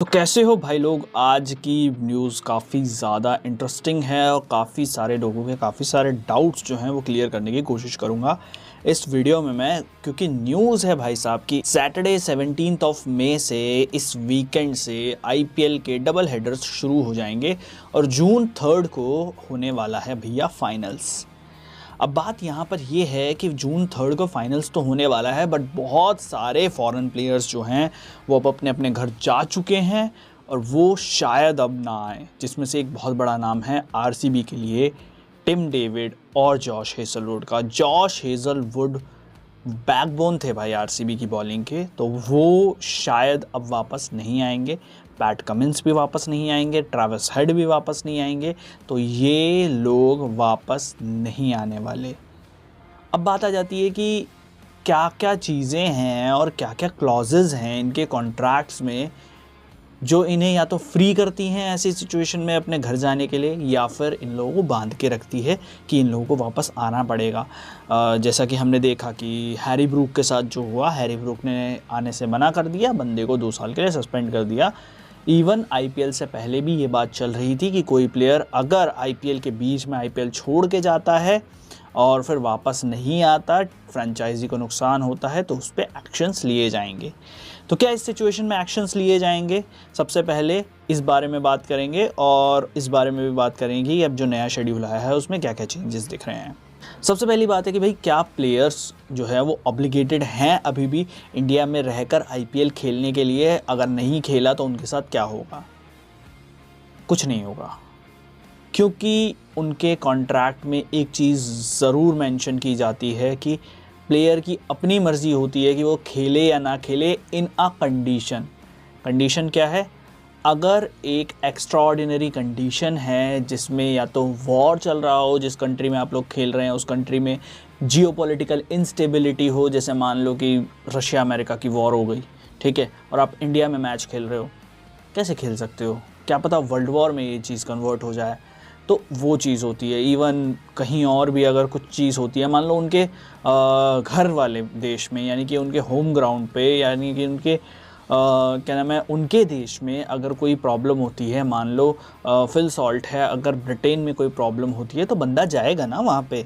तो कैसे हो भाई लोग। आज की न्यूज़ काफ़ी ज़्यादा इंटरेस्टिंग है और काफ़ी सारे लोगों के काफ़ी सारे डाउट्स जो हैं वो क्लियर करने की कोशिश करूँगा इस वीडियो में मैं, क्योंकि न्यूज़ है भाई साहब की सैटरडे 17 ऑफ मई से इस वीकेंड से आईपीएल के डबल हेडर्स शुरू हो जाएंगे और जून 3 को होने वाला है भैया फाइनल्स। अब बात यहाँ पर यह है कि जून 3 को फाइनल्स तो होने वाला है, बट बहुत सारे फॉरेन प्लेयर्स जो हैं वो अब अपने अपने घर जा चुके हैं और वो शायद अब ना आए, जिसमें से एक बहुत बड़ा नाम है आरसीबी के लिए टिम डेविड और जॉश हेज़लवुड का। जॉश हेज़लवुड बैकबोन थे भाई आरसीबी की बॉलिंग के, तो वो शायद अब वापस नहीं आएंगे। पैट कमिंस भी वापस नहीं आएंगे, ट्रैविस हेड भी वापस नहीं आएंगे, तो ये लोग वापस नहीं आने वाले। अब बात आ जाती है कि क्या क्या चीज़ें हैं और क्या क्या क्लॉजेज़ हैं इनके कॉन्ट्रैक्ट्स में जो इन्हें या तो फ्री करती हैं ऐसी सिचुएशन में अपने घर जाने के लिए, या फिर इन लोगों को बांध के रखती है कि इन लोगों को वापस आना पड़ेगा। जैसा कि हमने देखा कि हैरी ब्रूक के साथ जो हुआ, हैरी ब्रूक ने आने से मना कर दिया, बंदे को 2 साल के लिए सस्पेंड कर दिया। इवन आईपीएल से पहले भी ये बात चल रही थी कि कोई प्लेयर अगर आईपीएल के बीच में आईपीएल छोड़ के जाता है और फिर वापस नहीं आता, फ्रेंचाइजी को नुकसान होता है, तो उस पर एक्शंस लिए जाएंगे। तो क्या इस सिचुएशन में एक्शंस लिए जाएंगे, सबसे पहले इस बारे में बात करेंगे और इस बारे में भी बात करेंगे कि अब जो नया शेड्यूल आया है उसमें क्या क्या चेंजेस दिख रहे हैं। सबसे पहली बात है कि भाई क्या प्लेयर्स जो है वो ऑब्लिगेटेड हैं अभी भी इंडिया में रहकर आईपीएल खेलने के लिए। अगर नहीं खेला तो उनके साथ क्या होगा? कुछ नहीं होगा, क्योंकि उनके कॉन्ट्रैक्ट में एक चीज़ ज़रूर मेंशन की जाती है कि प्लेयर की अपनी मर्ज़ी होती है कि वो खेले या ना खेले इन अ कंडीशन। कंडीशन क्या है? अगर एक एक्स्ट्राऑर्डिनरी कंडीशन है जिसमें या तो वॉर चल रहा हो, जिस कंट्री में आप लोग खेल रहे हैं उस कंट्री में जियोपॉलिटिकल इंस्टेबिलिटी हो, जैसे मान लो कि रशिया अमेरिका की वॉर हो गई, ठीक है, और आप इंडिया में मैच खेल रहे हो, कैसे खेल सकते हो? क्या पता वर्ल्ड वॉर में ये चीज़ कन्वर्ट हो जाए, तो वो चीज़ होती है। इवन कहीं और भी अगर कुछ चीज़ होती है, मान लो उनके घर वाले देश में, यानी कि उनके होम ग्राउंड पे, यानी कि उनके क्या नाम है, उनके देश में अगर कोई प्रॉब्लम होती है, मान लो फिल सॉल्ट है, अगर ब्रिटेन में कोई प्रॉब्लम होती है तो बंदा जाएगा ना वहाँ पे,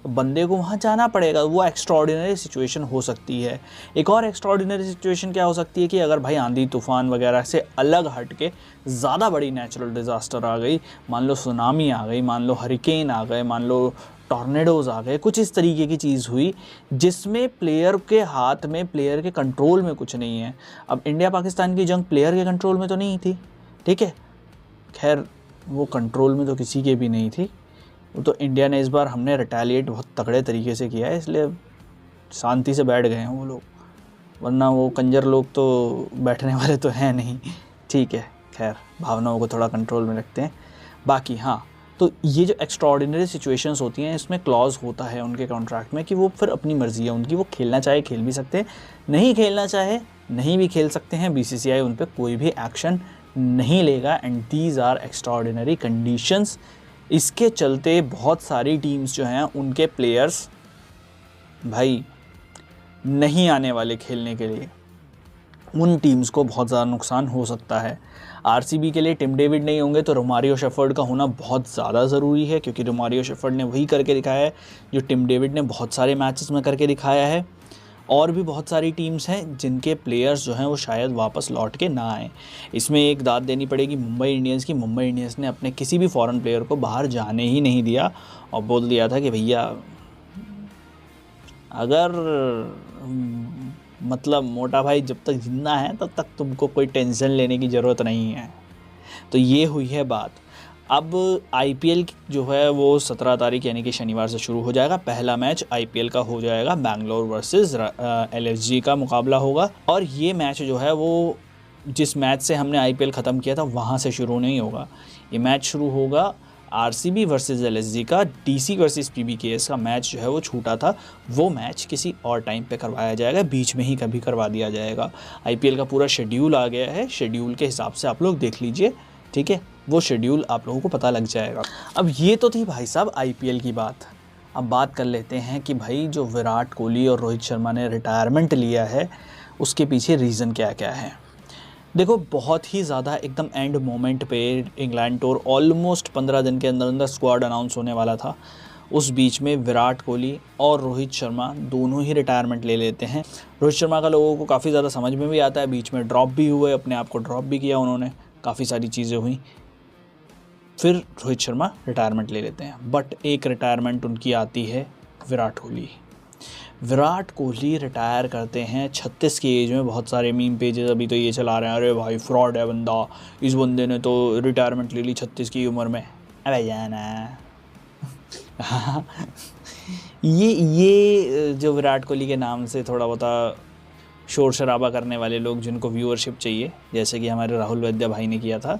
तो बंदे को वहाँ जाना पड़ेगा। वो एक्स्ट्राऑर्डिनरी सिचुएशन हो सकती है। एक और एक्स्ट्राऑर्डिनरी सिचुएशन क्या हो सकती है कि अगर भाई आंधी तूफान वगैरह से अलग हट के ज़्यादा बड़ी नेचुरल डिज़ास्टर आ गई, मान लो सुनामी आ गई, मान लो हरिकेन आ गए, मान लो टॉर्नेडोज़ आ गए, कुछ इस तरीके की चीज़ हुई जिसमें प्लेयर के हाथ में, प्लेयर के कंट्रोल में कुछ नहीं है। अब इंडिया पाकिस्तान की जंग प्लेयर के कंट्रोल में तो नहीं थी, ठीक है, खैर वो कंट्रोल में तो किसी के भी नहीं थी। वो तो इंडिया ने इस बार, हमने रिटेलिएट बहुत तगड़े तरीके से किया है, इसलिए शांति से बैठ गए हैं वो लोग, वरना वो कंजर लोग तो बैठने वाले तो हैं नहीं, ठीक है। खैर भावनाओं को थोड़ा कंट्रोल में रखते हैं। बाकी हाँ, तो ये जो एक्स्ट्राऑर्डिनरी सिचुएशंस होती हैं इसमें क्लॉज होता है उनके कॉन्ट्रैक्ट में कि वो फिर अपनी मर्ज़ी है उनकी, वो खेलना चाहे खेल भी सकते हैं, नहीं खेलना चाहे नहीं भी खेल सकते हैं। बीसीसीआई उन पर कोई भी एक्शन नहीं लेगा, and these are extraordinary conditions. इसके चलते बहुत सारी टीम्स जो हैं उनके प्लेयर्स भाई नहीं आने वाले खेलने के लिए, उन टीम्स को बहुत ज़्यादा नुकसान हो सकता है। आरसीबी के लिए टिम डेविड नहीं होंगे तो रोमारियो शेफर्ड का होना बहुत ज़्यादा ज़रूरी है, क्योंकि रोमारियो शेफर्ड ने वही करके दिखाया है जो टिम डेविड ने बहुत सारे मैचेस में करके दिखाया है। और भी बहुत सारी टीम्स हैं जिनके प्लेयर्स जो हैं वो शायद वापस लौट के ना आए। इसमें एक दाद देनी पड़ेगी मुंबई इंडियंस की। मुंबई इंडियंस ने अपने किसी भी फॉरेन प्लेयर को बाहर जाने ही नहीं दिया और बोल दिया था कि भैया अगर मतलब मोटा भाई जब तक जिंदा है तब तक तुमको कोई टेंशन लेने की ज़रूरत नहीं है। तो ये हुई है बात। अब आईपीएल जो है वो 17 तारीख यानी कि शनिवार से शुरू हो जाएगा। पहला मैच आईपीएल का हो जाएगा, बैंगलोर वर्सेस एलएसजी का मुकाबला होगा। और ये मैच जो है वो जिस मैच से हमने आईपीएल ख़त्म किया था वहाँ से शुरू नहीं होगा। ये मैच शुरू होगा आरसीबी वर्सेस एलएसजी का। डीसी वर्सेस पीबीकेएस का मैच जो है वो छूटा था, वो मैच किसी और टाइम पे करवाया जाएगा, बीच में ही कभी करवा दिया जाएगा। आईपीएल का पूरा शेड्यूल आ गया है, शेड्यूल के हिसाब से आप लोग देख लीजिए, ठीक है, वो शेड्यूल आप लोगों को पता लग जाएगा। अब ये तो थी भाई साहब आईपीएल की बात। अब बात कर लेते हैं कि भाई जो विराट कोहली और रोहित शर्मा ने रिटायरमेंट लिया है उसके पीछे रीज़न क्या क्या है। देखो बहुत ही ज़्यादा एकदम एंड मोमेंट पे इंग्लैंड टूर ऑलमोस्ट 15 दिन के अंदर अंदर स्क्वाड अनाउंस होने वाला था। उस बीच में विराट कोहली और रोहित शर्मा दोनों ही रिटायरमेंट ले लेते हैं। रोहित शर्मा का लोगों को काफ़ी ज़्यादा समझ में भी आता है, बीच में ड्रॉप भी हुए, अपने आप को ड्रॉप भी किया उन्होंने, काफ़ी सारी चीज़ें हुई, फिर रोहित शर्मा रिटायरमेंट ले लेते हैं। बट एक रिटायरमेंट उनकी आती है विराट कोहली। विराट कोहली रिटायर करते हैं 36 की एज में। बहुत सारे मीम पेजेस अभी तो ये चला रहे हैं, अरे भाई फ्रॉड है बंदा, इस बंदे ने तो रिटायरमेंट ले ली 36 की उम्र में। अबे जाना ये जो विराट कोहली के नाम से थोड़ा बहुत शोर शराबा करने वाले लोग जिनको व्यूअरशिप चाहिए, जैसे कि हमारे राहुल वैद्य भाई ने किया था,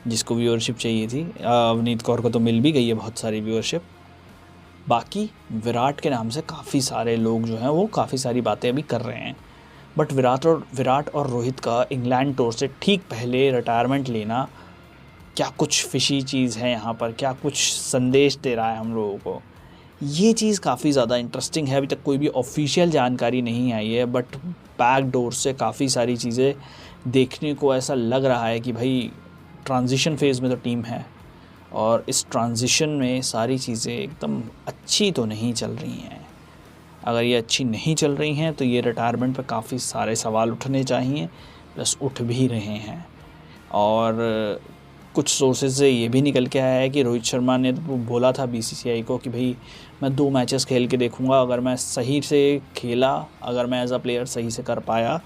जिसको व्यूअरशिप चाहिए थी, अवनीत कौर को तो मिल भी गई है बहुत सारी व्यूअरशिप। बाकी विराट के नाम से काफ़ी सारे लोग जो हैं वो काफ़ी सारी बातें अभी कर रहे हैं। बट विराट और रोहित का इंग्लैंड टूर से ठीक पहले रिटायरमेंट लेना क्या कुछ फिशी चीज़ है यहाँ पर, क्या कुछ संदेश दे रहा है हम लोगों को, ये चीज़ काफ़ी ज़्यादा इंटरेस्टिंग है। अभी तक कोई भी ऑफिशियल जानकारी नहीं आई है, बट बैक डोर से काफ़ी सारी चीज़ें देखने को ऐसा लग रहा है कि भाई ट्रांजिशन फेज़ में तो टीम है और इस ट्रांजिशन में सारी चीज़ें एकदम अच्छी तो नहीं चल रही हैं। अगर ये अच्छी नहीं चल रही हैं तो ये रिटायरमेंट पे काफ़ी सारे सवाल उठने चाहिए, प्लस उठ भी रहे हैं। और कुछ सोर्सेज से ये भी निकल के आया है कि रोहित शर्मा ने तो बोला था बीसीसीआई को कि भाई मैं 2 मैचेस खेल के देखूंगा, अगर मैं सही से खेला, अगर मैं एज अ प्लेयर सही से कर पाया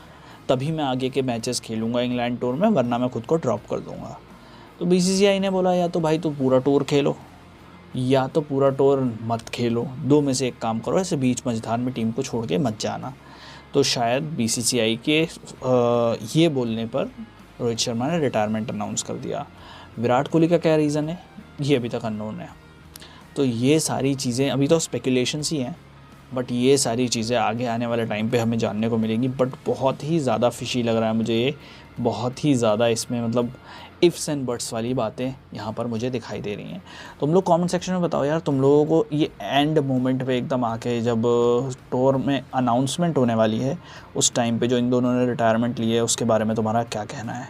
तभी मैं आगे के मैचेस खेलूँगा इंग्लैंड टूर में, वरना मैं खुद को ड्रॉप कर दूँगा। तो बीसीसीआई ने बोला या तो भाई तू पूरा टूर खेलो या तो पूरा टूर मत खेलो, 2 में से एक काम करो, ऐसे बीच मझधार में टीम को छोड़ के मत जाना। तो शायद बीसीसीआई के ये बोलने पर रोहित शर्मा ने रिटायरमेंट अनाउंस कर दिया। विराट कोहली का क्या रीज़न है ये अभी तक अननोन है। तो ये सारी चीज़ें अभी तो स्पेकुलेशंस ही हैं, बट ये सारी चीज़ें आगे आने वाले टाइम पे हमें जानने को मिलेंगी। बट बहुत ही ज़्यादा फिशी लग रहा है मुझे ये, बहुत ही ज़्यादा इसमें मतलब इफ़्स एंड बट्स वाली बातें यहाँ पर मुझे दिखाई दे रही हैं। तुम लोग कमेंट सेक्शन में बताओ यार, तुम लोगों को ये एंड मोमेंट पे एकदम आके जब टूर में अनाउंसमेंट होने वाली है उस टाइम पे जो इन दोनों ने रिटायरमेंट ली है उसके बारे में तुम्हारा क्या कहना है,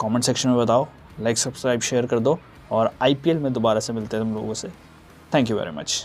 कमेंट सेक्शन में बताओ। लाइक सब्सक्राइब शेयर कर दो और IPL में दोबारा से मिलते हैं तुम लोगों से। Thank you very much.